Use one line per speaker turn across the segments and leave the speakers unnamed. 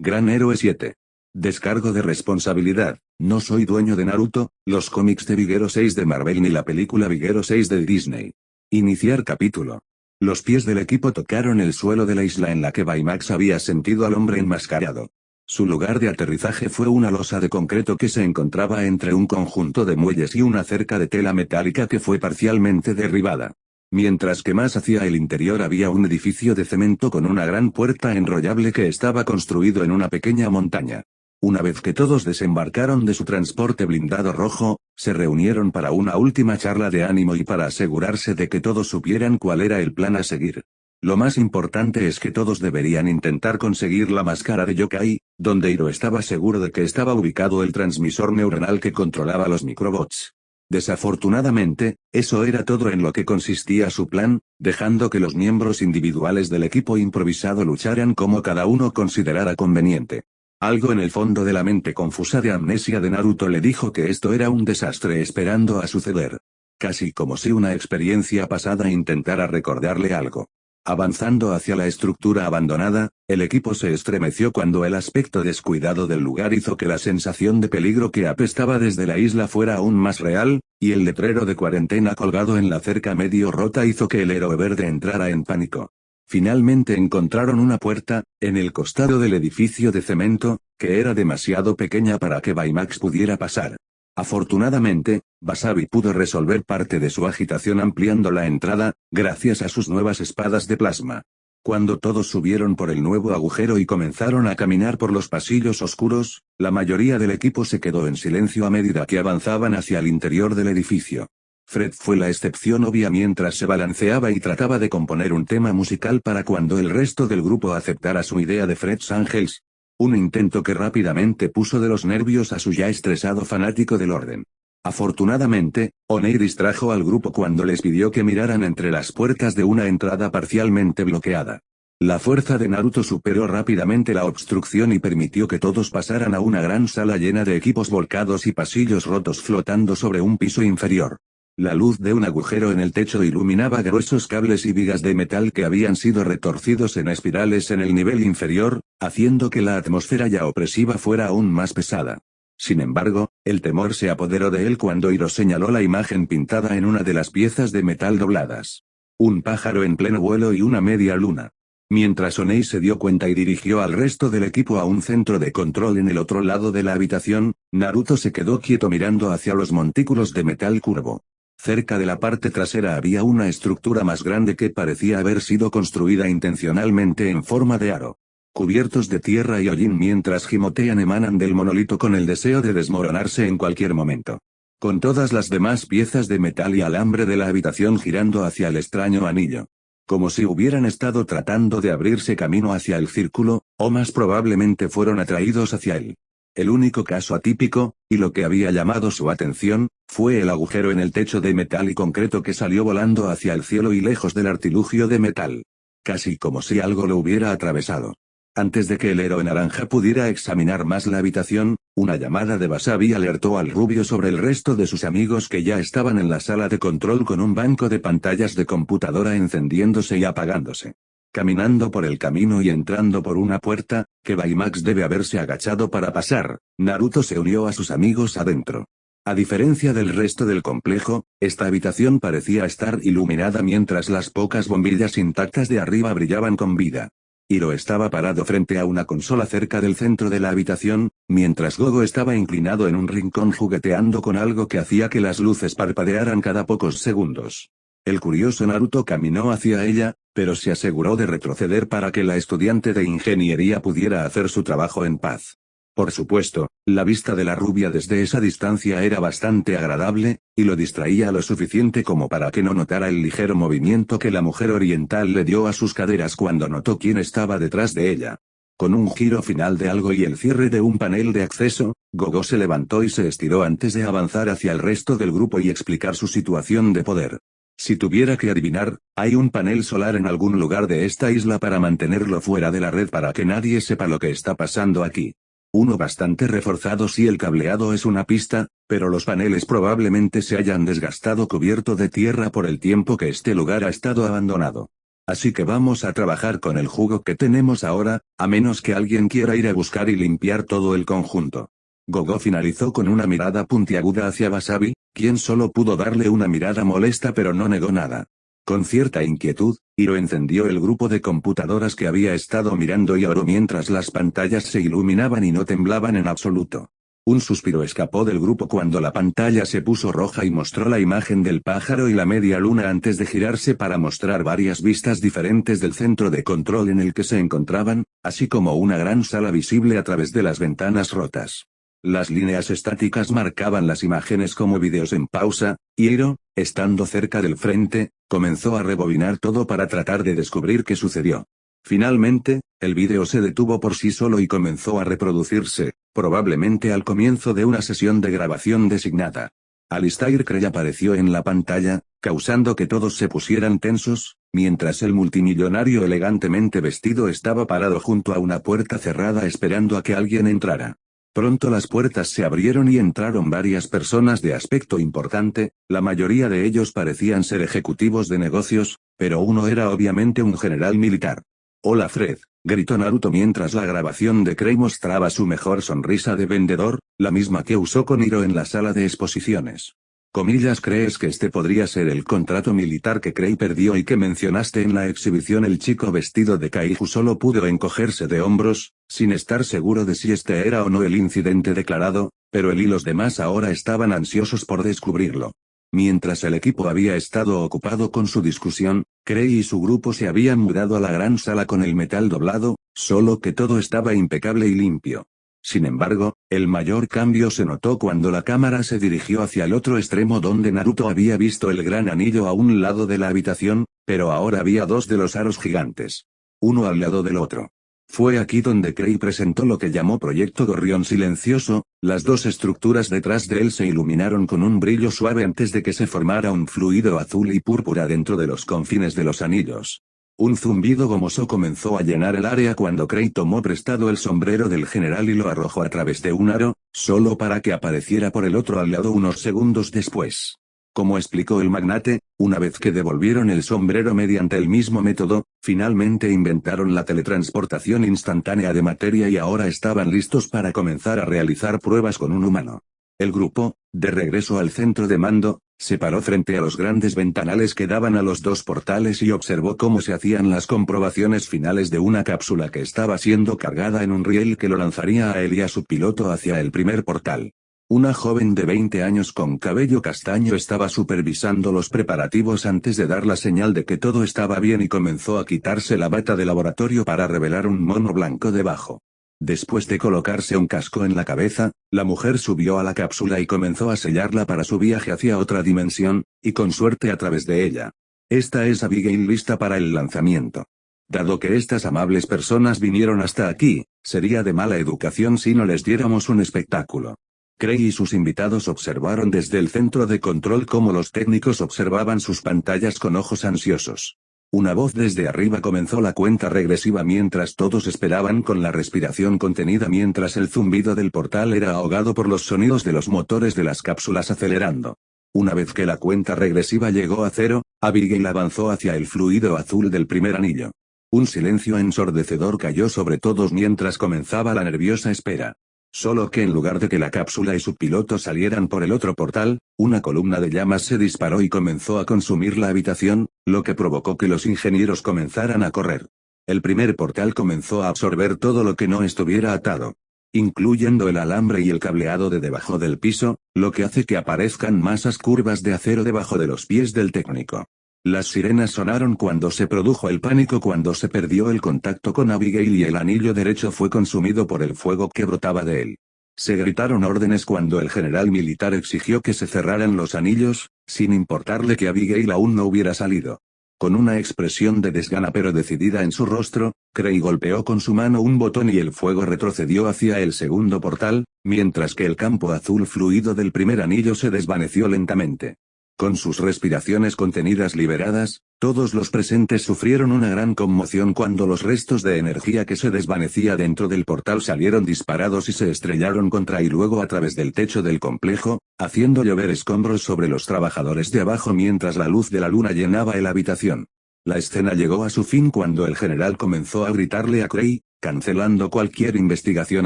Gran Héroe 7. Descargo de responsabilidad. No soy dueño de Naruto, los cómics de Viguero 6 de Marvel ni la película Viguero 6 de Disney. Iniciar capítulo. Los pies del equipo tocaron el suelo de la isla en la que Baymax había sentido al hombre enmascarado. Su lugar de aterrizaje fue una losa de concreto que se encontraba entre un conjunto de muelles y una cerca de tela metálica que fue parcialmente derribada. Mientras que más hacia el interior había un edificio de cemento con una gran puerta enrollable que estaba construido en una pequeña montaña. Una vez que todos desembarcaron de su transporte blindado rojo, se reunieron para una última charla de ánimo y para asegurarse de que todos supieran cuál era el plan a seguir. Lo más importante es que todos deberían intentar conseguir la máscara de Yokai, donde Hiro estaba seguro de que estaba ubicado el transmisor neuronal que controlaba los microbots. Desafortunadamente, eso era todo en lo que consistía su plan, dejando que los miembros individuales del equipo improvisado lucharan como cada uno considerara conveniente. Algo en el fondo de la mente confusa de amnesia de Naruto le dijo que esto era un desastre esperando a suceder. Casi como si una experiencia pasada intentara recordarle algo. Avanzando hacia la estructura abandonada, el equipo se estremeció cuando el aspecto descuidado del lugar hizo que la sensación de peligro que apestaba desde la isla fuera aún más real, y el letrero de cuarentena colgado en la cerca medio rota hizo que el héroe verde entrara en pánico. Finalmente encontraron una puerta, en el costado del edificio de cemento, que era demasiado pequeña para que Baymax pudiera pasar. Afortunadamente, Wasabi pudo resolver parte de su agitación ampliando la entrada, gracias a sus nuevas espadas de plasma. Cuando todos subieron por el nuevo agujero y comenzaron a caminar por los pasillos oscuros, la mayoría del equipo se quedó en silencio a medida que avanzaban hacia el interior del edificio. Fred fue la excepción obvia mientras se balanceaba y trataba de componer un tema musical para cuando el resto del grupo aceptara su idea de Fred's Angels. Un intento que rápidamente puso de los nervios a su ya estresado fanático del orden. Afortunadamente, Onei distrajo al grupo cuando les pidió que miraran entre las puertas de una entrada parcialmente bloqueada. La fuerza de Naruto superó rápidamente la obstrucción y permitió que todos pasaran a una gran sala llena de equipos volcados y pasillos rotos flotando sobre un piso inferior. La luz de un agujero en el techo iluminaba gruesos cables y vigas de metal que habían sido retorcidos en espirales en el nivel inferior, haciendo que la atmósfera ya opresiva fuera aún más pesada. Sin embargo, el temor se apoderó de él cuando Hiro señaló la imagen pintada en una de las piezas de metal dobladas. Un pájaro en pleno vuelo y una media luna. Mientras Onei se dio cuenta y dirigió al resto del equipo a un centro de control en el otro lado de la habitación, Naruto se quedó quieto mirando hacia los montículos de metal curvo. Cerca de la parte trasera había una estructura más grande que parecía haber sido construida intencionalmente en forma de aro. Cubiertos de tierra y hollín mientras gimotean emanan del monolito con el deseo de desmoronarse en cualquier momento. Con todas las demás piezas de metal y alambre de la habitación girando hacia el extraño anillo. Como si hubieran estado tratando de abrirse camino hacia el círculo, o más probablemente fueron atraídos hacia él. El único caso atípico, y lo que había llamado su atención, fue el agujero en el techo de metal y concreto que salió volando hacia el cielo y lejos del artilugio de metal. Casi como si algo lo hubiera atravesado. Antes de que el héroe naranja pudiera examinar más la habitación, una llamada de Wasabi alertó al rubio sobre el resto de sus amigos que ya estaban en la sala de control con un banco de pantallas de computadora encendiéndose y apagándose. Caminando por el camino y entrando por una puerta, que Baymax debe haberse agachado para pasar, Naruto se unió a sus amigos adentro. A diferencia del resto del complejo, esta habitación parecía estar iluminada mientras las pocas bombillas intactas de arriba brillaban con vida. Hiro estaba parado frente a una consola cerca del centro de la habitación, mientras Gogo estaba inclinado en un rincón jugueteando con algo que hacía que las luces parpadearan cada pocos segundos. El curioso Naruto caminó hacia ella, pero se aseguró de retroceder para que la estudiante de ingeniería pudiera hacer su trabajo en paz. Por supuesto, la vista de la rubia desde esa distancia era bastante agradable, y lo distraía lo suficiente como para que no notara el ligero movimiento que la mujer oriental le dio a sus caderas cuando notó quién estaba detrás de ella. Con un giro final de algo y el cierre de un panel de acceso, Gogo se levantó y se estiró antes de avanzar hacia el resto del grupo y explicar su situación de poder. Si tuviera que adivinar, hay un panel solar en algún lugar de esta isla para mantenerlo fuera de la red para que nadie sepa lo que está pasando aquí. Uno bastante reforzado si el cableado es una pista, pero los paneles probablemente se hayan desgastado cubierto de tierra por el tiempo que este lugar ha estado abandonado. Así que vamos a trabajar con el jugo que tenemos ahora, a menos que alguien quiera ir a buscar y limpiar todo el conjunto. Gogo finalizó con una mirada puntiaguda hacia Wasabi, quien solo pudo darle una mirada molesta pero no negó nada. Con cierta inquietud, Hiro encendió el grupo de computadoras que había estado mirando y oró mientras las pantallas se iluminaban y no temblaban en absoluto. Un suspiro escapó del grupo cuando la pantalla se puso roja y mostró la imagen del pájaro y la media luna antes de girarse para mostrar varias vistas diferentes del centro de control en el que se encontraban, así como una gran sala visible a través de las ventanas rotas. Las líneas estáticas marcaban las imágenes como vídeos en pausa, y Hiro, estando cerca del frente, comenzó a rebobinar todo para tratar de descubrir qué sucedió. Finalmente, el vídeo se detuvo por sí solo y comenzó a reproducirse, probablemente al comienzo de una sesión de grabación designada. Alistair Crey apareció en la pantalla, causando que todos se pusieran tensos, mientras el multimillonario elegantemente vestido estaba parado junto a una puerta cerrada esperando a que alguien entrara. Pronto las puertas se abrieron y entraron varias personas de aspecto importante, la mayoría de ellos parecían ser ejecutivos de negocios, pero uno era obviamente un general militar. «Hola Fred», gritó Naruto mientras la grabación de Crey mostraba su mejor sonrisa de vendedor, la misma que usó con Hiro en la sala de exposiciones. Comillas, ¿crees que este podría ser el contrato militar que Crey perdió y que mencionaste en la exhibición? El chico vestido de kaiju solo pudo encogerse de hombros, sin estar seguro de si este era o no el incidente declarado, pero él y los demás ahora estaban ansiosos por descubrirlo. Mientras el equipo había estado ocupado con su discusión, Crey y su grupo se habían mudado a la gran sala con el metal doblado, solo que todo estaba impecable y limpio. Sin embargo, el mayor cambio se notó cuando la cámara se dirigió hacia el otro extremo donde Naruto había visto el gran anillo a un lado de la habitación, pero ahora había dos de los aros gigantes. Uno al lado del otro. Fue aquí donde Crey presentó lo que llamó Proyecto Gorrión Silencioso, las dos estructuras detrás de él se iluminaron con un brillo suave antes de que se formara un fluido azul y púrpura dentro de los confines de los anillos. Un zumbido gomoso comenzó a llenar el área cuando Crey tomó prestado el sombrero del general y lo arrojó a través de un aro, solo para que apareciera por el otro al lado unos segundos después. Como explicó el magnate, una vez que devolvieron el sombrero mediante el mismo método, finalmente inventaron la teletransportación instantánea de materia y ahora estaban listos para comenzar a realizar pruebas con un humano. El grupo, de regreso al centro de mando, se paró frente a los grandes ventanales que daban a los dos portales y observó cómo se hacían las comprobaciones finales de una cápsula que estaba siendo cargada en un riel que lo lanzaría a él y a su piloto hacia el primer portal. Una joven de 20 años con cabello castaño estaba supervisando los preparativos antes de dar la señal de que todo estaba bien y comenzó a quitarse la bata de laboratorio para revelar un mono blanco debajo. Después de colocarse un casco en la cabeza, la mujer subió a la cápsula y comenzó a sellarla para su viaje hacia otra dimensión, y con suerte a través de ella. Esta es Abigail lista para el lanzamiento. Dado que estas amables personas vinieron hasta aquí, sería de mala educación si no les diéramos un espectáculo. Crey y sus invitados observaron desde el centro de control cómo los técnicos observaban sus pantallas con ojos ansiosos. Una voz desde arriba comenzó la cuenta regresiva mientras todos esperaban con la respiración contenida mientras el zumbido del portal era ahogado por los sonidos de los motores de las cápsulas acelerando. Una vez que la cuenta regresiva llegó a 0, Abigail avanzó hacia el fluido azul del primer anillo. Un silencio ensordecedor cayó sobre todos mientras comenzaba la nerviosa espera. Solo que en lugar de que la cápsula y su piloto salieran por el otro portal, una columna de llamas se disparó y comenzó a consumir la habitación, lo que provocó que los ingenieros comenzaran a correr. El primer portal comenzó a absorber todo lo que no estuviera atado, incluyendo el alambre y el cableado de debajo del piso, lo que hace que aparezcan masas curvas de acero debajo de los pies del técnico. Las sirenas sonaron cuando se produjo el pánico cuando se perdió el contacto con Abigail y el anillo derecho fue consumido por el fuego que brotaba de él. Se gritaron órdenes cuando el general militar exigió que se cerraran los anillos, sin importarle que Abigail aún no hubiera salido. Con una expresión de desgana pero decidida en su rostro, Crey golpeó con su mano un botón y el fuego retrocedió hacia el segundo portal, mientras que el campo azul fluido del primer anillo se desvaneció lentamente. Con sus respiraciones contenidas liberadas, todos los presentes sufrieron una gran conmoción cuando los restos de energía que se desvanecía dentro del portal salieron disparados y se estrellaron contra y luego a través del techo del complejo, haciendo llover escombros sobre los trabajadores de abajo mientras la luz de la luna llenaba la habitación. La escena llegó a su fin cuando el general comenzó a gritarle a Krei, cancelando cualquier investigación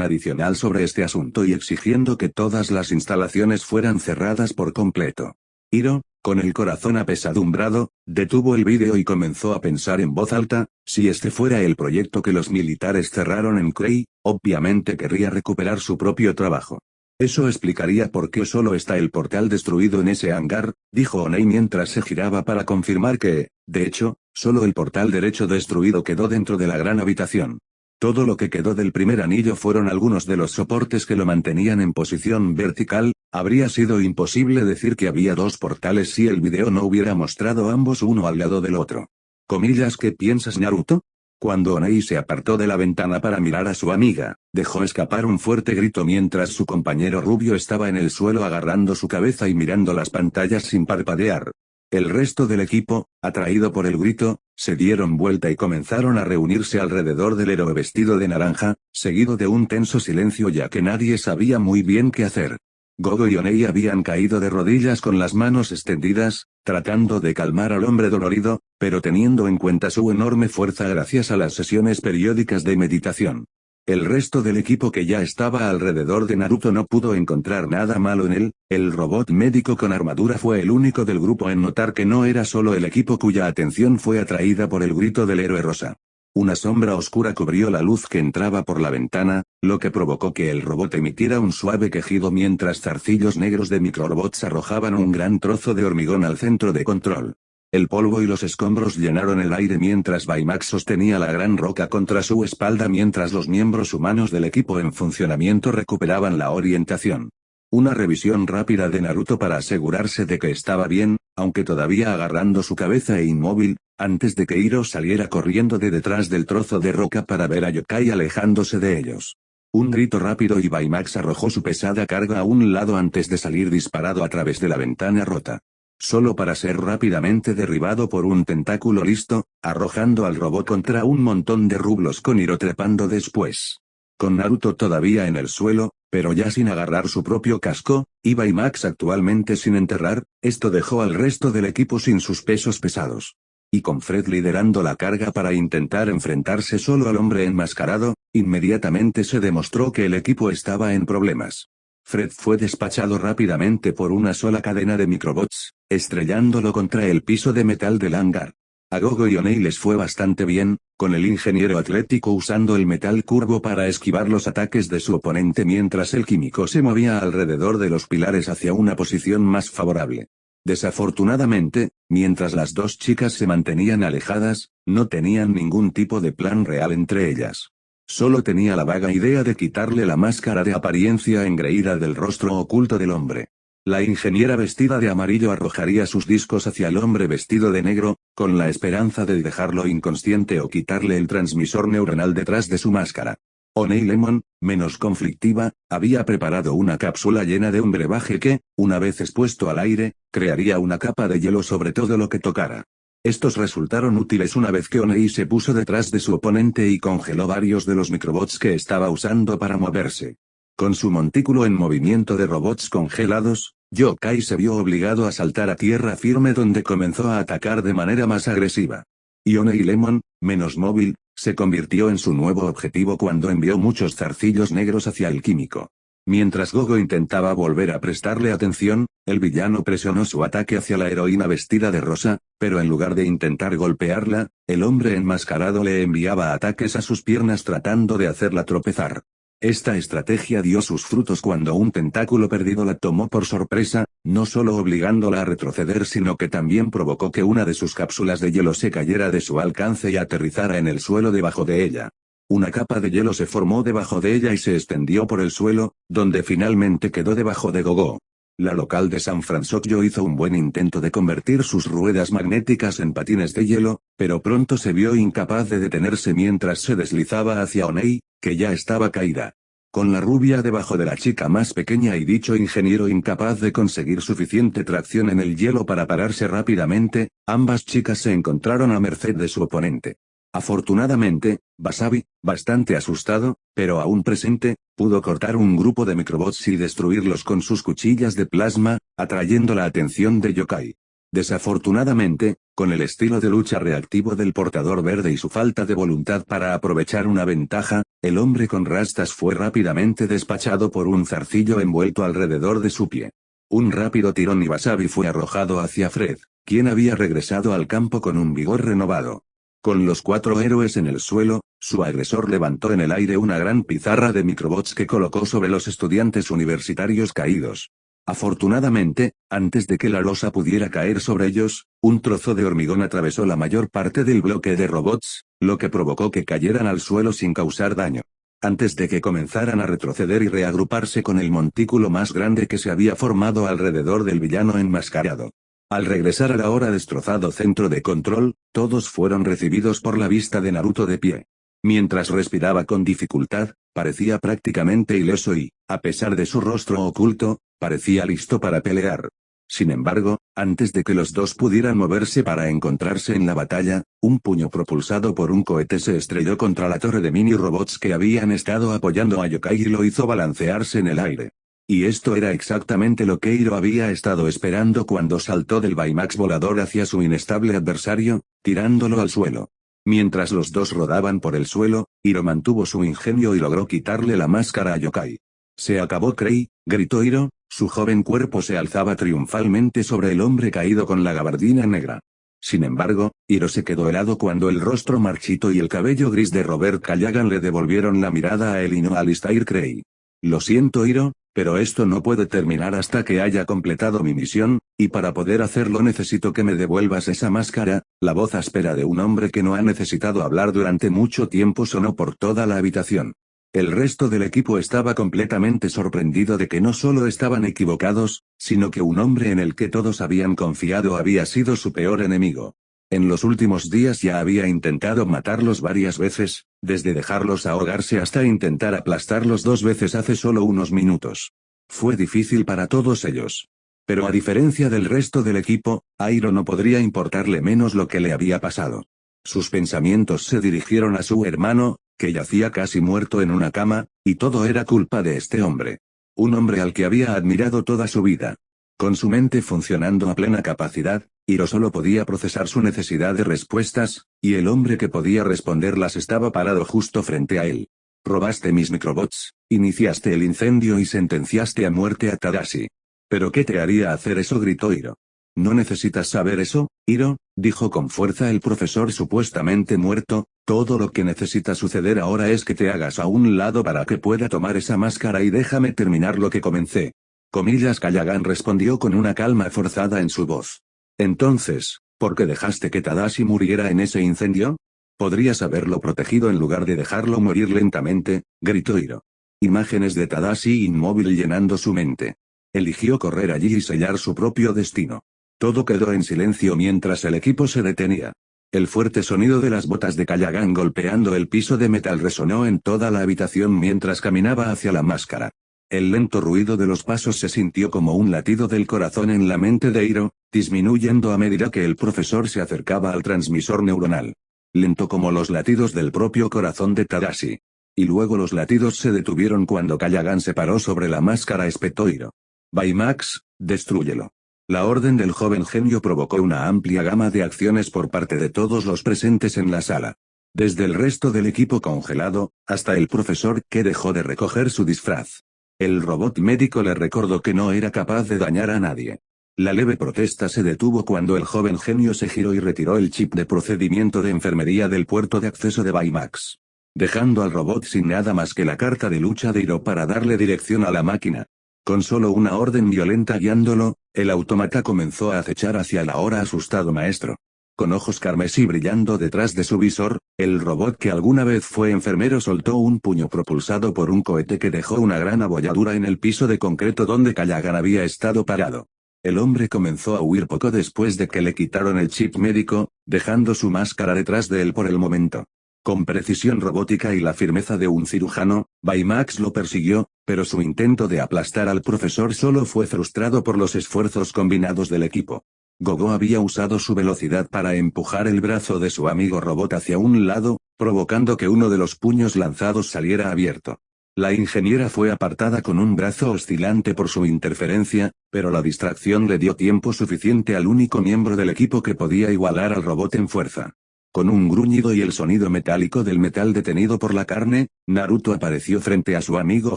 adicional sobre este asunto y exigiendo que todas las instalaciones fueran cerradas por completo. Hiro, con el corazón apesadumbrado, detuvo el vídeo y comenzó a pensar en voz alta, si este fuera el proyecto que los militares cerraron en Krei, obviamente querría recuperar su propio trabajo. Eso explicaría por qué solo está el portal destruido en ese hangar, dijo Onei mientras se giraba para confirmar que, de hecho, solo el portal derecho destruido quedó dentro de la gran habitación. Todo lo que quedó del primer anillo fueron algunos de los soportes que lo mantenían en posición vertical. Habría sido imposible decir que había dos portales si el video no hubiera mostrado ambos uno al lado del otro. Comillas, ¿qué piensas, Naruto? Cuando Onei se apartó de la ventana para mirar a su amiga, dejó escapar un fuerte grito mientras su compañero rubio estaba en el suelo agarrando su cabeza y mirando las pantallas sin parpadear. El resto del equipo, atraído por el grito, se dieron vuelta y comenzaron a reunirse alrededor del héroe vestido de naranja, seguido de un tenso silencio ya que nadie sabía muy bien qué hacer. Gogo y Onei habían caído de rodillas con las manos extendidas, tratando de calmar al hombre dolorido, pero teniendo en cuenta su enorme fuerza gracias a las sesiones periódicas de meditación. El resto del equipo que ya estaba alrededor de Naruto no pudo encontrar nada malo en él. El robot médico con armadura fue el único del grupo en notar que no era solo el equipo cuya atención fue atraída por el grito del héroe rosa. Una sombra oscura cubrió la luz que entraba por la ventana, lo que provocó que el robot emitiera un suave quejido mientras zarcillos negros de microrobots arrojaban un gran trozo de hormigón al centro de control. El polvo y los escombros llenaron el aire mientras Baymax sostenía la gran roca contra su espalda mientras los miembros humanos del equipo en funcionamiento recuperaban la orientación. Una revisión rápida de Naruto para asegurarse de que estaba bien, aunque todavía agarrando su cabeza e inmóvil, antes de que Hiro saliera corriendo de detrás del trozo de roca para ver a Yokai alejándose de ellos. Un grito rápido y Baymax arrojó su pesada carga a un lado antes de salir disparado a través de la ventana rota. Solo para ser rápidamente derribado por un tentáculo listo, arrojando al robot contra un montón de rublos con Hiro trepando después. Con Naruto todavía en el suelo, pero ya sin agarrar su propio casco, y Baymax actualmente sin enterrar, esto dejó al resto del equipo sin sus pesos pesados. Y con Fred liderando la carga para intentar enfrentarse solo al hombre enmascarado, inmediatamente se demostró que el equipo estaba en problemas. Fred fue despachado rápidamente por una sola cadena de microbots, estrellándolo contra el piso de metal del hangar. A Gogo y Onei les fue bastante bien, con el ingeniero atlético usando el metal curvo para esquivar los ataques de su oponente mientras el químico se movía alrededor de los pilares hacia una posición más favorable. Desafortunadamente, mientras las dos chicas se mantenían alejadas, no tenían ningún tipo de plan real entre ellas. Solo tenía la vaga idea de quitarle la máscara de apariencia engreída del rostro oculto del hombre. La ingeniera vestida de amarillo arrojaría sus discos hacia el hombre vestido de negro, con la esperanza de dejarlo inconsciente o quitarle el transmisor neuronal detrás de su máscara. Onei Lemon, menos conflictiva, había preparado una cápsula llena de un brebaje que, una vez expuesto al aire, crearía una capa de hielo sobre todo lo que tocara. Estos resultaron útiles una vez que Onei se puso detrás de su oponente y congeló varios de los microbots que estaba usando para moverse. Con su montículo en movimiento de robots congelados, Yokai se vio obligado a saltar a tierra firme donde comenzó a atacar de manera más agresiva. Y Onei Lemon, menos móvil, se convirtió en su nuevo objetivo cuando envió muchos zarcillos negros hacia el químico. Mientras Gogo intentaba volver a prestarle atención, el villano presionó su ataque hacia la heroína vestida de rosa, pero en lugar de intentar golpearla, el hombre enmascarado le enviaba ataques a sus piernas tratando de hacerla tropezar. Esta estrategia dio sus frutos cuando un tentáculo perdido la tomó por sorpresa, no solo obligándola a retroceder sino que también provocó que una de sus cápsulas de hielo se cayera de su alcance y aterrizara en el suelo debajo de ella. Una capa de hielo se formó debajo de ella y se extendió por el suelo, donde finalmente quedó debajo de Gogo. La local de San Francisco hizo un buen intento de convertir sus ruedas magnéticas en patines de hielo, pero pronto se vio incapaz de detenerse mientras se deslizaba hacia Onei, que ya estaba caída. Con la rubia debajo de la chica más pequeña y dicho ingeniero incapaz de conseguir suficiente tracción en el hielo para pararse rápidamente, ambas chicas se encontraron a merced de su oponente. Afortunadamente, Wasabi, bastante asustado, pero aún presente, pudo cortar un grupo de microbots y destruirlos con sus cuchillas de plasma, atrayendo la atención de Yokai. Desafortunadamente, con el estilo de lucha reactivo del portador verde y su falta de voluntad para aprovechar una ventaja, el hombre con rastas fue rápidamente despachado por un zarcillo envuelto alrededor de su pie. Un rápido tirón y Wasabi fue arrojado hacia Fred, quien había regresado al campo con un vigor renovado. Con los 4 héroes en el suelo, su agresor levantó en el aire una gran pizarra de microbots que colocó sobre los estudiantes universitarios caídos. Afortunadamente, antes de que la losa pudiera caer sobre ellos, un trozo de hormigón atravesó la mayor parte del bloque de robots, lo que provocó que cayeran al suelo sin causar daño. Antes de que comenzaran a retroceder y reagruparse con el montículo más grande que se había formado alrededor del villano enmascarado. Al regresar al ahora destrozado centro de control, todos fueron recibidos por la vista de Naruto de pie. Mientras respiraba con dificultad, parecía prácticamente ileso y, a pesar de su rostro oculto, parecía listo para pelear. Sin embargo, antes de que los dos pudieran moverse para encontrarse en la batalla, un puño propulsado por un cohete se estrelló contra la torre de mini robots que habían estado apoyando a Yokai y lo hizo balancearse en el aire. Y esto era exactamente lo que Hiro había estado esperando cuando saltó del Baymax volador hacia su inestable adversario, tirándolo al suelo. Mientras los dos rodaban por el suelo, Hiro mantuvo su ingenio y logró quitarle la máscara a Yokai. «Se acabó Krei», gritó Hiro, su joven cuerpo se alzaba triunfalmente sobre el hombre caído con la gabardina negra. Sin embargo, Hiro se quedó helado cuando el rostro marchito y el cabello gris de Robert Callaghan le devolvieron la mirada a él y no a Alistair Krei. «Lo siento Hiro, pero esto no puede terminar hasta que haya completado mi misión, y para poder hacerlo necesito que me devuelvas esa máscara». La voz áspera de un hombre que no ha necesitado hablar durante mucho tiempo sonó por toda la habitación. El resto del equipo estaba completamente sorprendido de que no solo estaban equivocados, sino que un hombre en el que todos habían confiado había sido su peor enemigo. En los últimos días ya había intentado matarlos varias veces, desde dejarlos ahogarse hasta intentar aplastarlos 2 veces hace solo unos minutos. Fue difícil para todos ellos. Pero a diferencia del resto del equipo, a Hiro no podría importarle menos lo que le había pasado. Sus pensamientos se dirigieron a su hermano, que yacía casi muerto en una cama, y todo era culpa de este hombre. Un hombre al que había admirado toda su vida. Con su mente funcionando a plena capacidad, Hiro solo podía procesar su necesidad de respuestas, y el hombre que podía responderlas estaba parado justo frente a él. «Robaste mis microbots, iniciaste el incendio y sentenciaste a muerte a Tadashi. ¿Pero qué te haría hacer eso?», gritó Hiro. «No necesitas saber eso, Hiro», dijo con fuerza el profesor supuestamente muerto, «todo lo que necesita suceder ahora es que te hagas a un lado para que pueda tomar esa máscara y déjame terminar lo que comencé». Callaghan respondió con una calma forzada en su voz. «Entonces, ¿por qué dejaste que Tadashi muriera en ese incendio? Podrías haberlo protegido en lugar de dejarlo morir lentamente», gritó Hiro. Imágenes de Tadashi inmóvil llenando su mente. Eligió correr allí y sellar su propio destino. Todo quedó en silencio mientras el equipo se detenía. El fuerte sonido de las botas de Callaghan golpeando el piso de metal resonó en toda la habitación mientras caminaba hacia la máscara. El lento ruido de los pasos se sintió como un latido del corazón en la mente de Hiro, disminuyendo a medida que el profesor se acercaba al transmisor neuronal. Lento como los latidos del propio corazón de Tadashi. Y luego los latidos se detuvieron cuando Callaghan se paró sobre la máscara, espetó Hiro. «Baymax, destrúyelo». La orden del joven genio provocó una amplia gama de acciones por parte de todos los presentes en la sala. Desde el resto del equipo congelado, hasta el profesor que dejó de recoger su disfraz. El robot médico le recordó que no era capaz de dañar a nadie. La leve protesta se detuvo cuando el joven genio se giró y retiró el chip de procedimiento de enfermería del puerto de acceso de Baymax. Dejando al robot sin nada más que la carta de lucha de Hiro para darle dirección a la máquina. Con solo una orden violenta guiándolo, el autómata comenzó a acechar hacia el ahora asustado maestro. Con ojos carmesí brillando detrás de su visor, el robot que alguna vez fue enfermero soltó un puño propulsado por un cohete que dejó una gran abolladura en el piso de concreto donde Callaghan había estado parado. El hombre comenzó a huir poco después de que le quitaron el chip médico, dejando su máscara detrás de él por el momento. Con precisión robótica y la firmeza de un cirujano, Baymax lo persiguió, pero su intento de aplastar al profesor solo fue frustrado por los esfuerzos combinados del equipo. Gogo había usado su velocidad para empujar el brazo de su amigo robot hacia un lado, provocando que uno de los puños lanzados saliera abierto. La ingeniera fue apartada con un brazo oscilante por su interferencia, pero la distracción le dio tiempo suficiente al único miembro del equipo que podía igualar al robot en fuerza. Con un gruñido y el sonido metálico del metal detenido por la carne, Naruto apareció frente a su amigo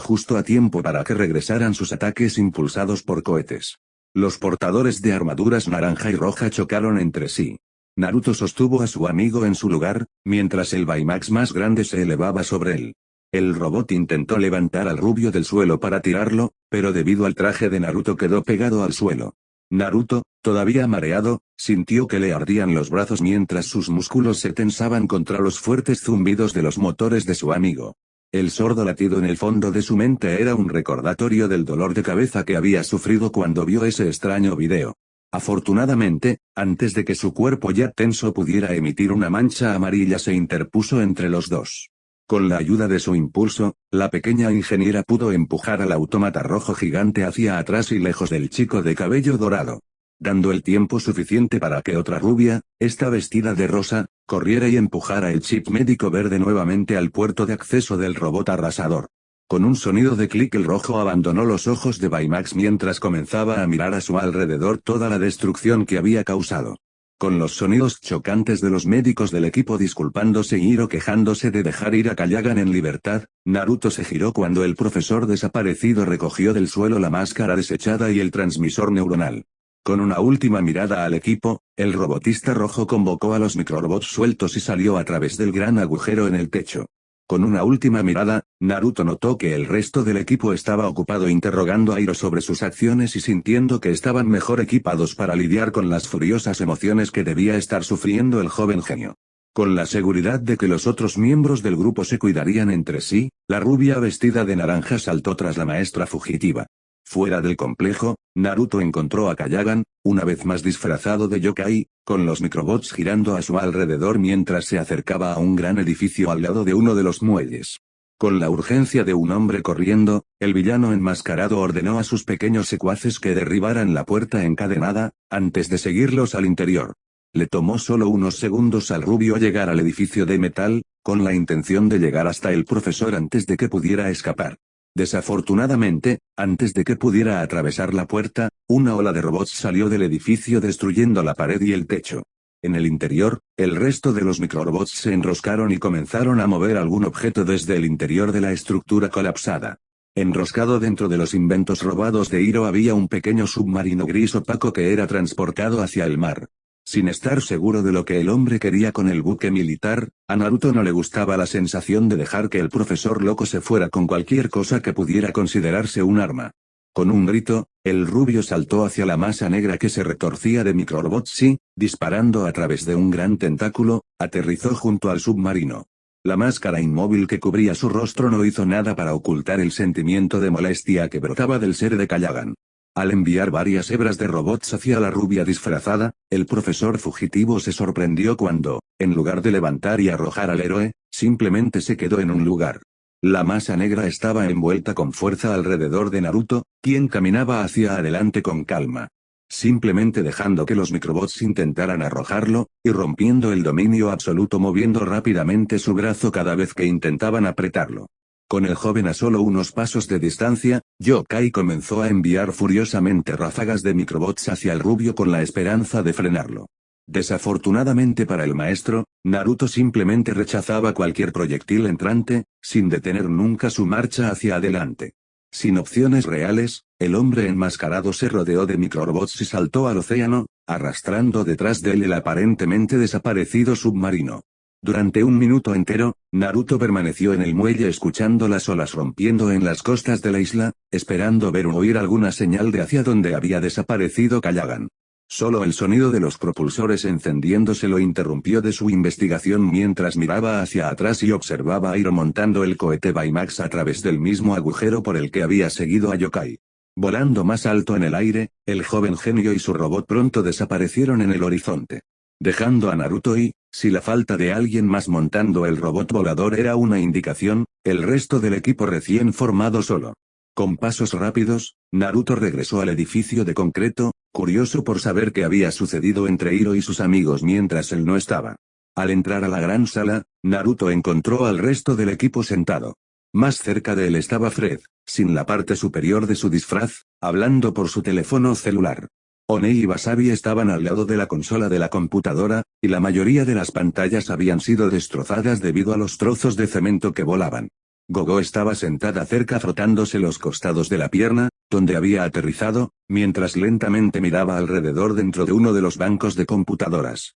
justo a tiempo para que regresaran sus ataques impulsados por cohetes. Los portadores de armaduras naranja y roja chocaron entre sí. Naruto sostuvo a su amigo en su lugar, mientras el Baymax más grande se elevaba sobre él. El robot intentó levantar al rubio del suelo para tirarlo, pero debido al traje de Naruto quedó pegado al suelo. Naruto, todavía mareado, sintió que le ardían los brazos mientras sus músculos se tensaban contra los fuertes zumbidos de los motores de su amigo. El sordo latido en el fondo de su mente era un recordatorio del dolor de cabeza que había sufrido cuando vio ese extraño video. Afortunadamente, antes de que su cuerpo ya tenso pudiera emitir una mancha amarilla se interpuso entre los dos. Con la ayuda de su impulso, la pequeña ingeniera pudo empujar al autómata rojo gigante hacia atrás y lejos del chico de cabello dorado. Dando el tiempo suficiente para que otra rubia, esta vestida de rosa, corriera y empujara el chip médico verde nuevamente al puerto de acceso del robot arrasador. Con un sonido de clic el rojo abandonó los ojos de Baymax mientras comenzaba a mirar a su alrededor toda la destrucción que había causado. Con los sonidos chocantes de los médicos del equipo disculpándose y Hiro quejándose de dejar ir a Kallagan en libertad, Naruto se giró cuando el profesor desaparecido recogió del suelo la máscara desechada y el transmisor neuronal. Con una última mirada al equipo, el robotista rojo convocó a los microrobots sueltos y salió a través del gran agujero en el techo. Con una última mirada, Naruto notó que el resto del equipo estaba ocupado interrogando a Hiro sobre sus acciones y sintiendo que estaban mejor equipados para lidiar con las furiosas emociones que debía estar sufriendo el joven genio. Con la seguridad de que los otros miembros del grupo se cuidarían entre sí, la rubia vestida de naranja saltó tras la maestra fugitiva. Fuera del complejo, Naruto encontró a Kallagan, una vez más disfrazado de yokai, con los microbots girando a su alrededor mientras se acercaba a un gran edificio al lado de uno de los muelles. Con la urgencia de un hombre corriendo, el villano enmascarado ordenó a sus pequeños secuaces que derribaran la puerta encadenada, antes de seguirlos al interior. Le tomó solo unos segundos al rubio llegar al edificio de metal, con la intención de llegar hasta el profesor antes de que pudiera escapar. Desafortunadamente, antes de que pudiera atravesar la puerta, una ola de robots salió del edificio destruyendo la pared y el techo. En el interior, el resto de los microrobots se enroscaron y comenzaron a mover algún objeto desde el interior de la estructura colapsada. Enroscado dentro de los inventos robados de Hiro había un pequeño submarino gris opaco que era transportado hacia el mar. Sin estar seguro de lo que el hombre quería con el buque militar, a Naruto no le gustaba la sensación de dejar que el profesor loco se fuera con cualquier cosa que pudiera considerarse un arma. Con un grito, el rubio saltó hacia la masa negra que se retorcía de microrobots y, disparando a través de un gran tentáculo, aterrizó junto al submarino. La máscara inmóvil que cubría su rostro no hizo nada para ocultar el sentimiento de molestia que brotaba del ser de Kallagan. Al enviar varias hebras de robots hacia la rubia disfrazada, el profesor fugitivo se sorprendió cuando, en lugar de levantar y arrojar al héroe, simplemente se quedó en un lugar. La masa negra estaba envuelta con fuerza alrededor de Naruto, quien caminaba hacia adelante con calma. Simplemente dejando que los microbots intentaran arrojarlo, y rompiendo el dominio absoluto moviendo rápidamente su brazo cada vez que intentaban apretarlo. Con el joven a solo unos pasos de distancia, Yokai comenzó a enviar furiosamente ráfagas de microbots hacia el rubio con la esperanza de frenarlo. Desafortunadamente para el maestro, Naruto simplemente rechazaba cualquier proyectil entrante, sin detener nunca su marcha hacia adelante. Sin opciones reales, el hombre enmascarado se rodeó de microrobots y saltó al océano, arrastrando detrás de él el aparentemente desaparecido submarino. Durante un minuto entero, Naruto permaneció en el muelle escuchando las olas rompiendo en las costas de la isla, esperando ver o oír alguna señal de hacia dónde había desaparecido Kallagan. Solo el sonido de los propulsores encendiéndose lo interrumpió de su investigación mientras miraba hacia atrás y observaba a Hiro montando el cohete Baymax a través del mismo agujero por el que había seguido a Yokai. Volando más alto en el aire, el joven genio y su robot pronto desaparecieron en el horizonte. Dejando a Naruto y, si la falta de alguien más montando el robot volador era una indicación, el resto del equipo recién formado solo. Con pasos rápidos, Naruto regresó al edificio de concreto, curioso por saber qué había sucedido entre Hiro y sus amigos mientras él no estaba. Al entrar a la gran sala, Naruto encontró al resto del equipo sentado. Más cerca de él estaba Fred, sin la parte superior de su disfraz, hablando por su teléfono celular. Oney y Wasabi estaban al lado de la consola de la computadora, y la mayoría de las pantallas habían sido destrozadas debido a los trozos de cemento que volaban. Gogo estaba sentada cerca frotándose los costados de la pierna, donde había aterrizado, mientras lentamente miraba alrededor dentro de uno de los bancos de computadoras.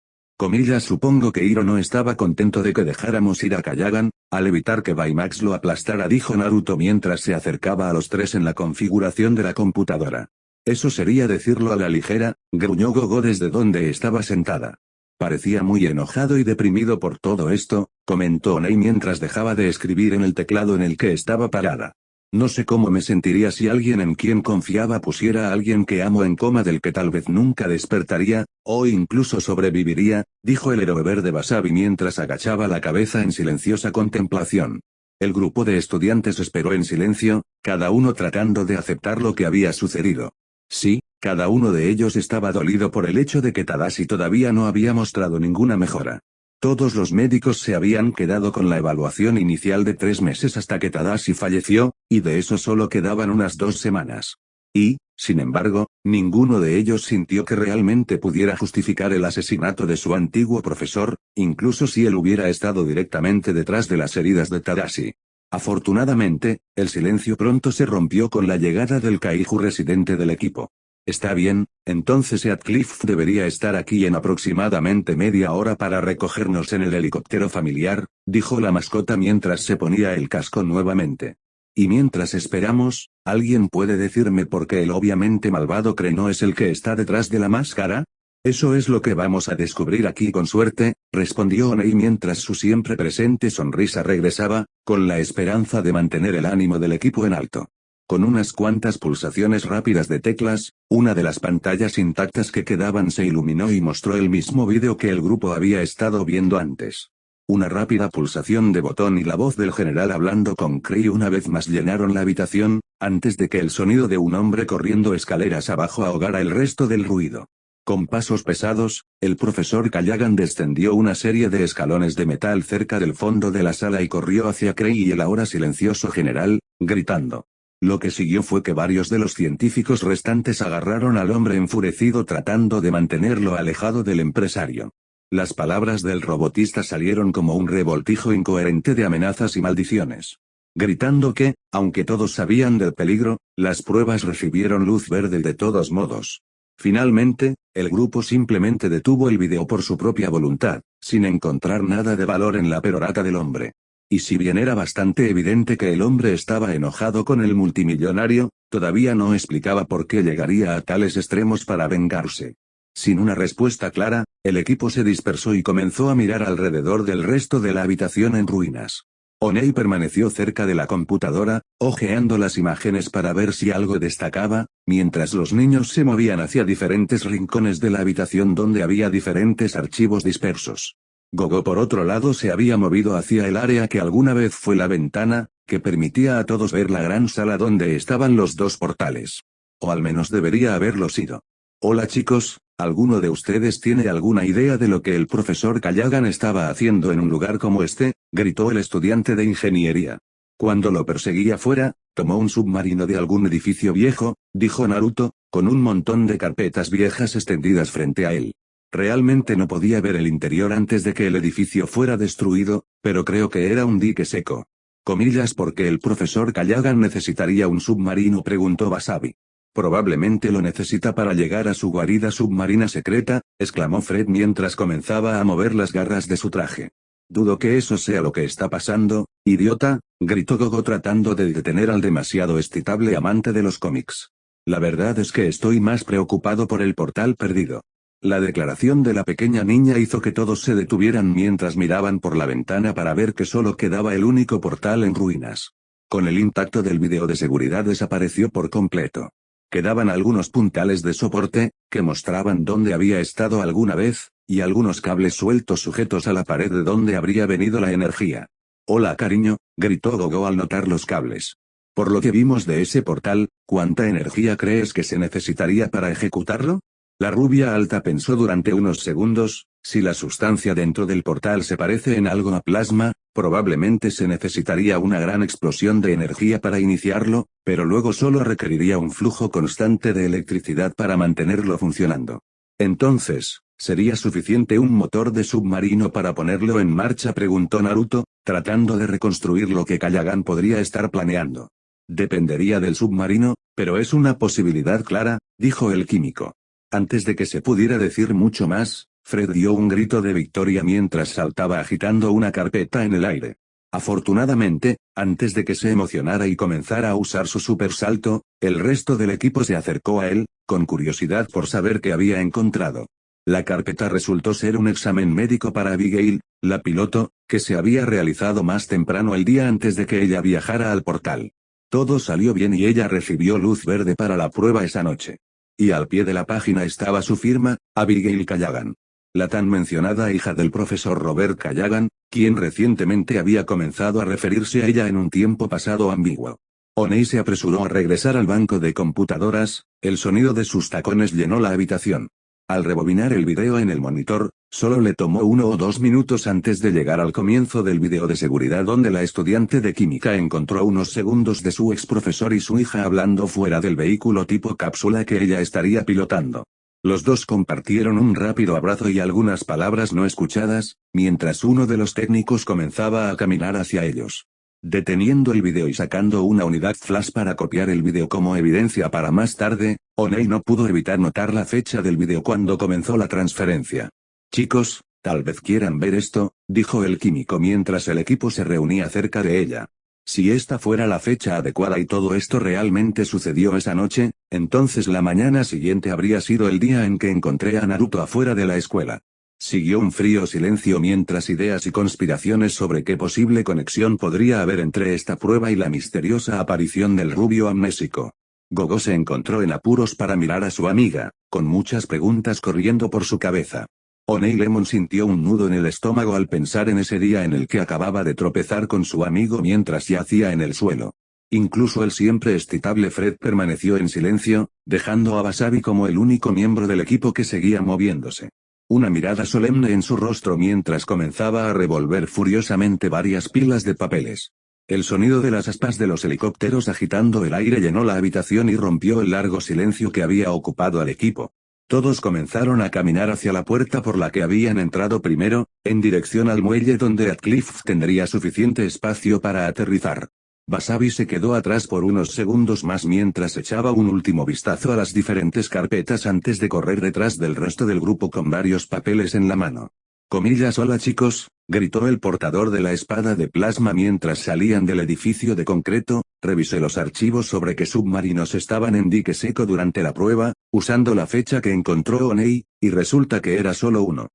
Supongo que Hiro no estaba contento de que dejáramos ir a Kallagan, al evitar que Baymax lo aplastara, dijo Naruto mientras se acercaba a los tres en la configuración de la computadora. Eso sería decirlo a la ligera, gruñó Gogo desde donde estaba sentada. Parecía muy enojado y deprimido por todo esto, comentó Oney mientras dejaba de escribir en el teclado en el que estaba parada. No sé cómo me sentiría si alguien en quien confiaba pusiera a alguien que amo en coma del que tal vez nunca despertaría, o incluso sobreviviría, dijo el héroe verde Wasabi mientras agachaba la cabeza en silenciosa contemplación. El grupo de estudiantes esperó en silencio, cada uno tratando de aceptar lo que había sucedido. Sí, cada uno de ellos estaba dolido por el hecho de que Tadashi todavía no había mostrado ninguna mejora. Todos los médicos se habían quedado con la evaluación inicial de 3 meses hasta que Tadashi falleció, y de eso solo quedaban unas 2 semanas. Y, sin embargo, ninguno de ellos sintió que realmente pudiera justificar el asesinato de su antiguo profesor, incluso si él hubiera estado directamente detrás de las heridas de Tadashi. Afortunadamente, el silencio pronto se rompió con la llegada del Kaiju residente del equipo. Está bien, entonces Heathcliff debería estar aquí en aproximadamente media hora para recogernos en el helicóptero familiar, dijo la mascota mientras se ponía el casco nuevamente. Y mientras esperamos, ¿alguien puede decirme por qué el obviamente malvado Creno es el que está detrás de la máscara? Eso es lo que vamos a descubrir aquí con suerte, respondió Oney mientras su siempre presente sonrisa regresaba, con la esperanza de mantener el ánimo del equipo en alto. Con unas cuantas pulsaciones rápidas de teclas, una de las pantallas intactas que quedaban se iluminó y mostró el mismo vídeo que el grupo había estado viendo antes. Una rápida pulsación de botón y la voz del general hablando con Kree una vez más llenaron la habitación, antes de que el sonido de un hombre corriendo escaleras abajo ahogara el resto del ruido. Con pasos pesados, el profesor Kallagan descendió una serie de escalones de metal cerca del fondo de la sala y corrió hacia Kree y el ahora silencioso general, gritando. Lo que siguió fue que varios de los científicos restantes agarraron al hombre enfurecido tratando de mantenerlo alejado del empresario. Las palabras del robotista salieron como un revoltijo incoherente de amenazas y maldiciones. Gritando que, aunque todos sabían del peligro, las pruebas recibieron luz verde de todos modos. Finalmente, el grupo simplemente detuvo el video por su propia voluntad, sin encontrar nada de valor en la perorata del hombre. Y si bien era bastante evidente que el hombre estaba enojado con el multimillonario, todavía no explicaba por qué llegaría a tales extremos para vengarse. Sin una respuesta clara, el equipo se dispersó y comenzó a mirar alrededor del resto de la habitación en ruinas. Oney permaneció cerca de la computadora, hojeando las imágenes para ver si algo destacaba, mientras los niños se movían hacia diferentes rincones de la habitación donde había diferentes archivos dispersos. Gogo por otro lado se había movido hacia el área que alguna vez fue la ventana, que permitía a todos ver la gran sala donde estaban los 2 portales. O al menos debería haberlo sido. Hola chicos, ¿alguno de ustedes tiene alguna idea de lo que el profesor Kallagan estaba haciendo en un lugar como este? Gritó el estudiante de ingeniería. Cuando lo perseguía fuera, tomó un submarino de algún edificio viejo, dijo Naruto, con un montón de carpetas viejas extendidas frente a él. Realmente no podía ver el interior antes de que el edificio fuera destruido, pero creo que era un dique seco. ¿Por qué el profesor Kallagan necesitaría un submarino?, preguntó Wasabi. Probablemente lo necesita para llegar a su guarida submarina secreta, exclamó Fred mientras comenzaba a mover las garras de su traje. Dudo que eso sea lo que está pasando, idiota, gritó Gogo tratando de detener al demasiado excitable amante de los cómics. La verdad es que estoy más preocupado por el portal perdido. La declaración de la pequeña niña hizo que todos se detuvieran mientras miraban por la ventana para ver que solo quedaba el único portal en ruinas. Con el impacto del video de seguridad desapareció por completo. Quedaban algunos puntales de soporte, que mostraban dónde había estado alguna vez, y algunos cables sueltos sujetos a la pared de donde habría venido la energía. Hola cariño, gritó Gogo al notar los cables. Por lo que vimos de ese portal, ¿cuánta energía crees que se necesitaría para ejecutarlo? La rubia alta pensó durante unos segundos, si la sustancia dentro del portal se parece en algo a plasma, Probablemente se necesitaría una gran explosión de energía para iniciarlo, pero luego solo requeriría un flujo constante de electricidad para mantenerlo funcionando. Entonces, ¿sería suficiente un motor de submarino para ponerlo en marcha?, preguntó Naruto, tratando de reconstruir lo que Kallagan podría estar planeando. Dependería del submarino, pero es una posibilidad clara, dijo el químico. Antes de que se pudiera decir mucho más, Fred dio un grito de victoria mientras saltaba agitando una carpeta en el aire. Afortunadamente, antes de que se emocionara y comenzara a usar su supersalto, el resto del equipo se acercó a él, con curiosidad por saber qué había encontrado. La carpeta resultó ser un examen médico para Abigail, la piloto, que se había realizado más temprano el día antes de que ella viajara al portal. Todo salió bien y ella recibió luz verde para la prueba esa noche. Y al pie de la página estaba su firma, Abigail Kallagan. La tan mencionada hija del profesor Robert Kallagan, quien recientemente había comenzado a referirse a ella en un tiempo pasado ambiguo. Oney se apresuró a regresar al banco de computadoras, el sonido de sus tacones llenó la habitación. Al rebobinar el video en el monitor, solo le tomó 1 o 2 minutos antes de llegar al comienzo del video de seguridad donde la estudiante de química encontró unos segundos de su ex profesor y su hija hablando fuera del vehículo tipo cápsula que ella estaría pilotando. Los dos compartieron un rápido abrazo y algunas palabras no escuchadas, mientras uno de los técnicos comenzaba a caminar hacia ellos. Deteniendo el video y sacando una unidad flash para copiar el video como evidencia para más tarde, Oney no pudo evitar notar la fecha del video cuando comenzó la transferencia. Chicos, tal vez quieran ver esto, dijo el químico mientras el equipo se reunía cerca de ella. Si esta fuera la fecha adecuada y todo esto realmente sucedió esa noche, entonces la mañana siguiente habría sido el día en que encontré a Naruto afuera de la escuela. Siguió un frío silencio mientras ideas y conspiraciones sobre qué posible conexión podría haber entre esta prueba y la misteriosa aparición del rubio amnésico. Gogo se encontró en apuros para mirar a su amiga, con muchas preguntas corriendo por su cabeza. Oney Lemon sintió un nudo en el estómago al pensar en ese día en el que acababa de tropezar con su amigo mientras yacía en el suelo. Incluso el siempre excitable Fred permaneció en silencio, dejando a Wasabi como el único miembro del equipo que seguía moviéndose. Una mirada solemne en su rostro mientras comenzaba a revolver furiosamente varias pilas de papeles. El sonido de las aspas de los helicópteros agitando el aire llenó la habitación y rompió el largo silencio que había ocupado al equipo. Todos comenzaron a caminar hacia la puerta por la que habían entrado primero, en dirección al muelle donde Radcliffe tendría suficiente espacio para aterrizar. Wasabi se quedó atrás por unos segundos más mientras echaba un último vistazo a las diferentes carpetas antes de correr detrás del resto del grupo con varios papeles en la mano. Hola chicos, gritó el portador de la espada de plasma mientras salían del edificio de concreto. Revisé los archivos sobre qué submarinos estaban en dique seco durante la prueba, usando la fecha que encontró Oney, y resulta que era solo uno.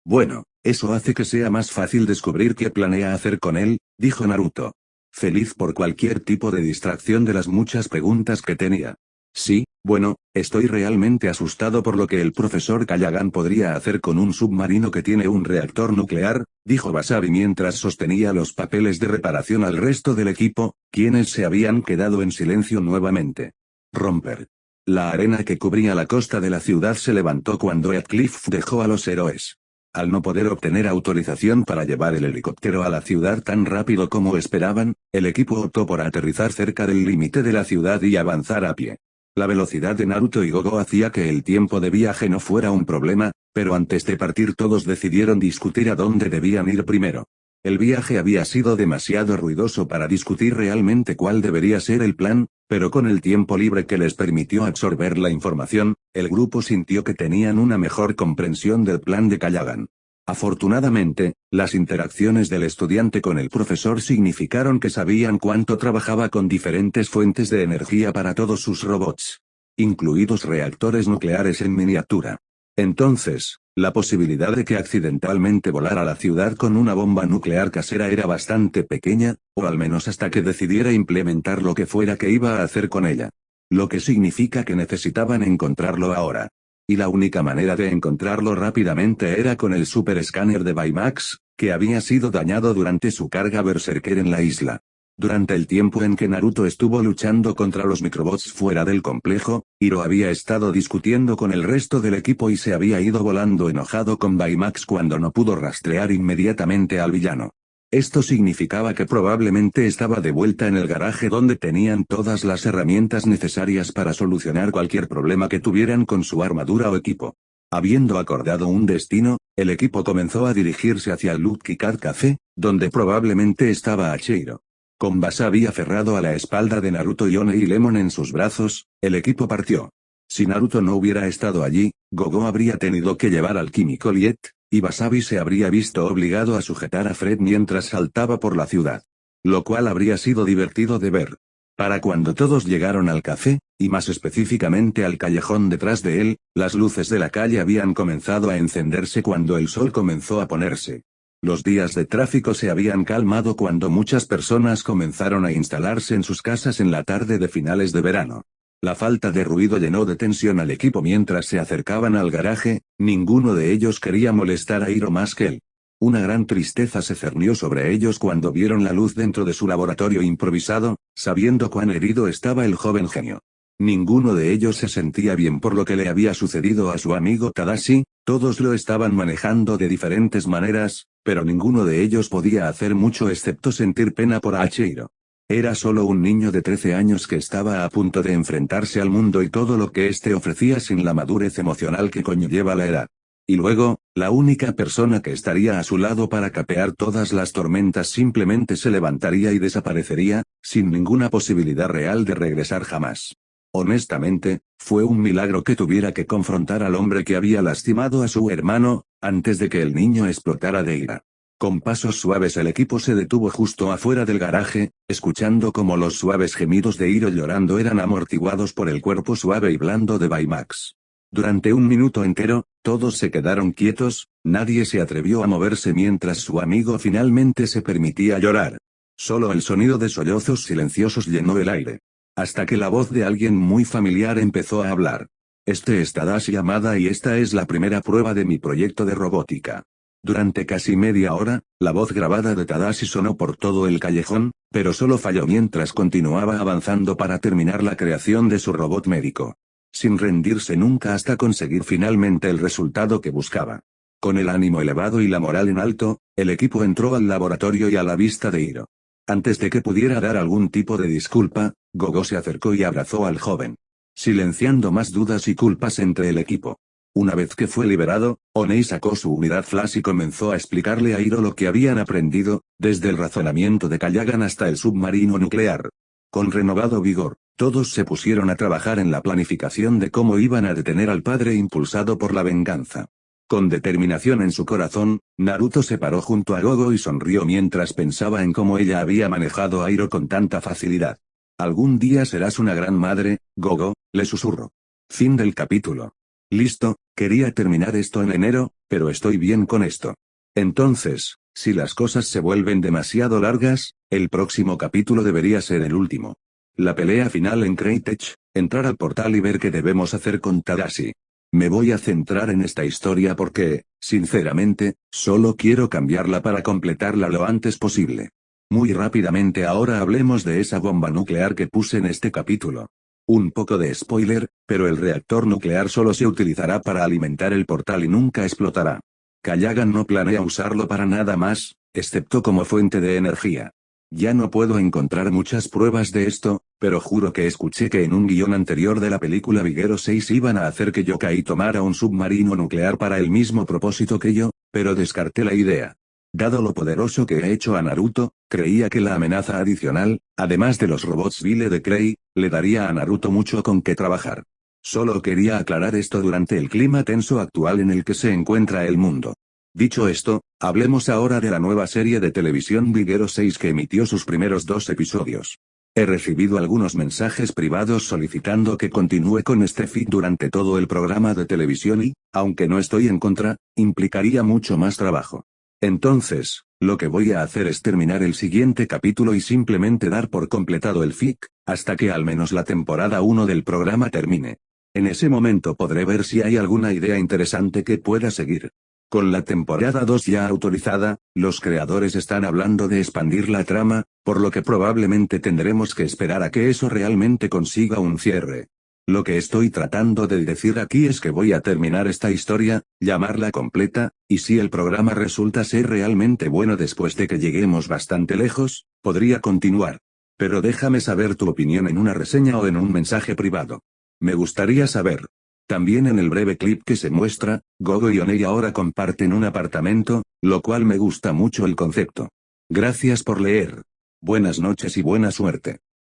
Bueno, eso hace que sea más fácil descubrir qué planea hacer con él, dijo Naruto. Feliz por cualquier tipo de distracción de las muchas preguntas que tenía. Sí, bueno, estoy realmente asustado por lo que el profesor Kallagan podría hacer con un submarino que tiene un reactor nuclear, dijo Wasabi mientras sostenía los papeles de reparación al resto del equipo, quienes se habían quedado en silencio nuevamente. Romper. La arena que cubría la costa de la ciudad se levantó cuando Radcliffe dejó a los héroes. Al no poder obtener autorización para llevar el helicóptero a la ciudad tan rápido como esperaban, el equipo optó por aterrizar cerca del límite de la ciudad y avanzar a pie. La velocidad de Naruto y Gogo hacía que el tiempo de viaje no fuera un problema, pero antes de partir todos decidieron discutir a dónde debían ir primero. El viaje había sido demasiado ruidoso para discutir realmente cuál debería ser el plan, pero con el tiempo libre que les permitió absorber la información, el grupo sintió que tenían una mejor comprensión del plan de Kallagan. Afortunadamente, las interacciones del estudiante con el profesor significaron que sabían cuánto trabajaba con diferentes fuentes de energía para todos sus robots, incluidos reactores nucleares en miniatura. Entonces, la posibilidad de que accidentalmente volara la ciudad con una bomba nuclear casera era bastante pequeña, o al menos hasta que decidiera implementar lo que fuera que iba a hacer con ella. Lo que significa que necesitaban encontrarlo ahora. Y la única manera de encontrarlo rápidamente era con el super escáner de Baymax, que había sido dañado durante su carga berserker en la isla. Durante el tiempo en que Naruto estuvo luchando contra los microbots fuera del complejo, Hiro había estado discutiendo con el resto del equipo y se había ido volando enojado con Baymax cuando no pudo rastrear inmediatamente al villano. Esto significaba que probablemente estaba de vuelta en el garaje donde tenían todas las herramientas necesarias para solucionar cualquier problema que tuvieran con su armadura o equipo. Habiendo acordado un destino, el equipo comenzó a dirigirse hacia el Lucky Cat Café, donde probablemente estaba Hachiro. Con Wasabi aferrado a la espalda de Naruto y One y Lemon en sus brazos, el equipo partió. Si Naruto no hubiera estado allí, Gogo habría tenido que llevar al Químico Liet, y Wasabi se habría visto obligado a sujetar a Fred mientras saltaba por la ciudad. Lo cual habría sido divertido de ver. Para cuando todos llegaron al café, y más específicamente al callejón detrás de él, las luces de la calle habían comenzado a encenderse cuando el sol comenzó a ponerse. Los días de tráfico se habían calmado cuando muchas personas comenzaron a instalarse en sus casas en la tarde de finales de verano. La falta de ruido llenó de tensión al equipo mientras se acercaban al garaje, ninguno de ellos quería molestar a Hiro más que él. Una gran tristeza se cernió sobre ellos cuando vieron la luz dentro de su laboratorio improvisado, sabiendo cuán herido estaba el joven genio. Ninguno de ellos se sentía bien por lo que le había sucedido a su amigo Tadashi, todos lo estaban manejando de diferentes maneras, pero ninguno de ellos podía hacer mucho excepto sentir pena por Hachiro. Era solo un niño de 13 años que estaba a punto de enfrentarse al mundo y todo lo que éste ofrecía sin la madurez emocional que conlleva la edad. Y luego, la única persona que estaría a su lado para capear todas las tormentas simplemente se levantaría y desaparecería, sin ninguna posibilidad real de regresar jamás. Honestamente, fue un milagro que tuviera que confrontar al hombre que había lastimado a su hermano, antes de que el niño explotara de ira. Con pasos suaves el equipo se detuvo justo afuera del garaje, escuchando cómo los suaves gemidos de Hiro llorando eran amortiguados por el cuerpo suave y blando de Baymax. Durante un minuto entero, todos se quedaron quietos, nadie se atrevió a moverse mientras su amigo finalmente se permitía llorar. Solo el sonido de sollozos silenciosos llenó el aire. Hasta que la voz de alguien muy familiar empezó a hablar. Este es Tadashi Yamada y esta es la primera prueba de mi proyecto de robótica. Durante casi media hora, la voz grabada de Tadashi sonó por todo el callejón, pero solo falló mientras continuaba avanzando para terminar la creación de su robot médico. Sin rendirse nunca hasta conseguir finalmente el resultado que buscaba. Con el ánimo elevado y la moral en alto, el equipo entró al laboratorio y a la vista de Hiro. Antes de que pudiera dar algún tipo de disculpa, Gogo se acercó y abrazó al joven. Silenciando más dudas y culpas entre el equipo. Una vez que fue liberado, Onei sacó su unidad Flash y comenzó a explicarle a Hiro lo que habían aprendido, desde el razonamiento de Kallagan hasta el submarino nuclear. Con renovado vigor, todos se pusieron a trabajar en la planificación de cómo iban a detener al padre impulsado por la venganza. Con determinación en su corazón, Naruto se paró junto a Gogo y sonrió mientras pensaba en cómo ella había manejado a Hiro con tanta facilidad. Algún día serás una gran madre, Gogo, le susurró. Fin del capítulo. Listo, quería terminar esto en enero, pero estoy bien con esto. Entonces, si las cosas se vuelven demasiado largas, el próximo capítulo debería ser el último. La pelea final en Crytek, entrar al portal y ver qué debemos hacer con Tadashi. Me voy a centrar en esta historia porque, sinceramente, solo quiero cambiarla para completarla lo antes posible. Muy rápidamente ahora hablemos de esa bomba nuclear que puse en este capítulo. Un poco de spoiler, pero el reactor nuclear solo se utilizará para alimentar el portal y nunca explotará. Kallagan no planea usarlo para nada más, excepto como fuente de energía. Ya no puedo encontrar muchas pruebas de esto, pero juro que escuché que en un guión anterior de la película Vigero 6 iban a hacer que Yokai tomara un submarino nuclear para el mismo propósito que yo, pero descarté la idea. Dado lo poderoso que he hecho a Naruto, creía que la amenaza adicional, además de los robots Vile de Krei, le daría a Naruto mucho con qué trabajar. Solo quería aclarar esto durante el clima tenso actual en el que se encuentra el mundo. Dicho esto, hablemos ahora de la nueva serie de televisión Vigero 6 que emitió sus primeros 2 episodios. He recibido algunos mensajes privados solicitando que continúe con este feed durante todo el programa de televisión y, aunque no estoy en contra, implicaría mucho más trabajo. Entonces, lo que voy a hacer es terminar el siguiente capítulo y simplemente dar por completado el fic, hasta que al menos la temporada 1 del programa termine. En ese momento podré ver si hay alguna idea interesante que pueda seguir. Con la temporada 2 ya autorizada, los creadores están hablando de expandir la trama, por lo que probablemente tendremos que esperar a que eso realmente consiga un cierre. Lo que estoy tratando de decir aquí es que voy a terminar esta historia, llamarla completa, y si el programa resulta ser realmente bueno después de que lleguemos bastante lejos, podría continuar. Pero déjame saber tu opinión en una reseña o en un mensaje privado. Me gustaría saber. También en el breve clip que se muestra, Gogo y Oney ahora comparten un apartamento, lo cual me gusta mucho el concepto. Gracias por leer. Buenas noches y buena suerte.